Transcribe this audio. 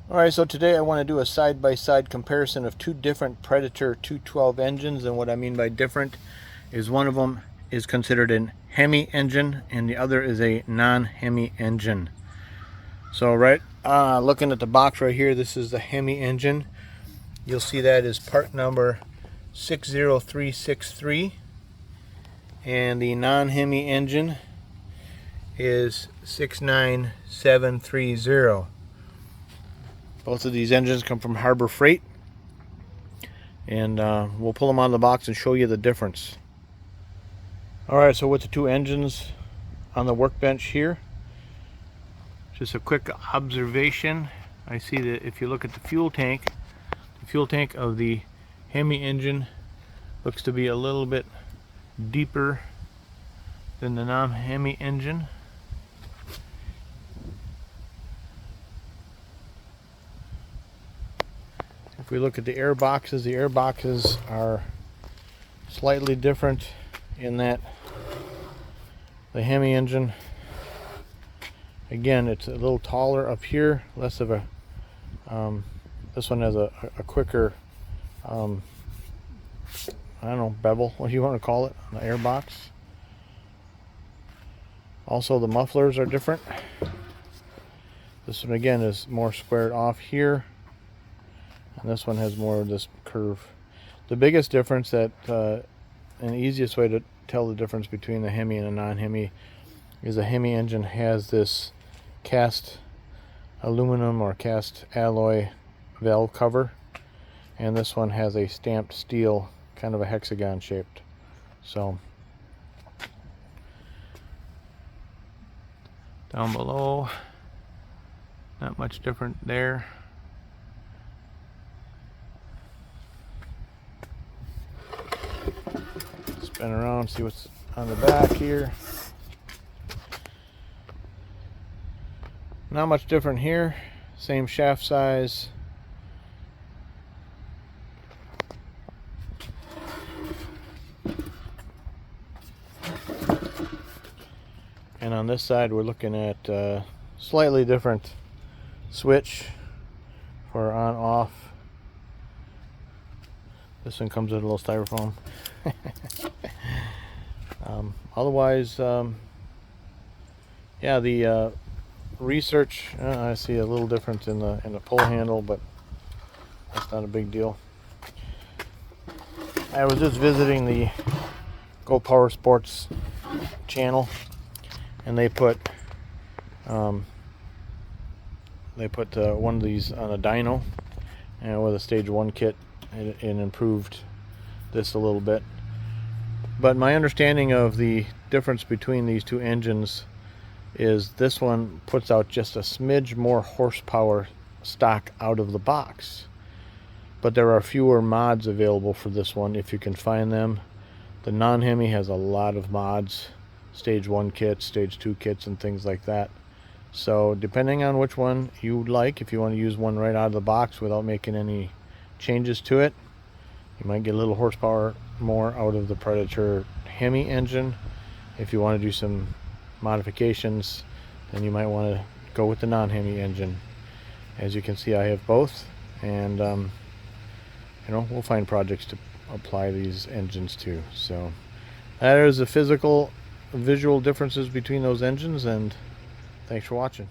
Alright, so today I want to do a side-by-side comparison of two different Predator 212 engines, and what I mean by different is one of them is considered an Hemi engine and the other is a non-Hemi engine. So looking at the box right here, this is the Hemi engine. You'll see that is part number 60363, and the non-Hemi engine is 69730. Both of these engines come from Harbor Freight, and we'll pull them out of the box and show you the difference. Alright, so with the two engines on the workbench here, just a quick observation. I see that if you look at the fuel tank of the Hemi engine looks to be a little bit deeper than the non-Hemi engine. If we look at the air boxes are slightly different in that the Hemi engine, again, it's a little taller up here, less of a this one has a quicker I don't know, bevel, what do you want to call it, on the air box. Also, the mufflers are different. This one again is more squared off here, and this one has more of this curve. The biggest difference and the easiest way to tell the difference between the Hemi and a non-Hemi is the Hemi engine has this cast aluminum or cast alloy valve cover, and this one has a stamped steel, kind of a hexagon shaped. So down below, not much different there. Spin around, see what's on the back here. Not much different here. Same shaft size. And on this side, we're looking at a slightly different switch for on-off. This one comes with a little styrofoam. Otherwise, yeah, the research, I see a little difference in the pull handle, but that's not a big deal. I was just visiting the Go Power Sports channel, and they put one of these on a dyno, and with a stage 1 kit, it improved this a little bit. But my understanding of the difference between these two engines is this one puts out just a smidge more horsepower stock out of the box, but there are fewer mods available for this one if you can find them. The non-Hemi has a lot of mods, stage 1 kits, stage 2 kits, and things like that. So depending on which one you like, if you want to use one right out of the box without making any changes to it, you might get a little horsepower more out of the Predator Hemi engine. If you want to do some modifications, then you might want to go with the non-Hemi engine. As you can see, I have both, and we'll find projects to apply these engines to. So that is the visual differences between those engines, and thanks for watching.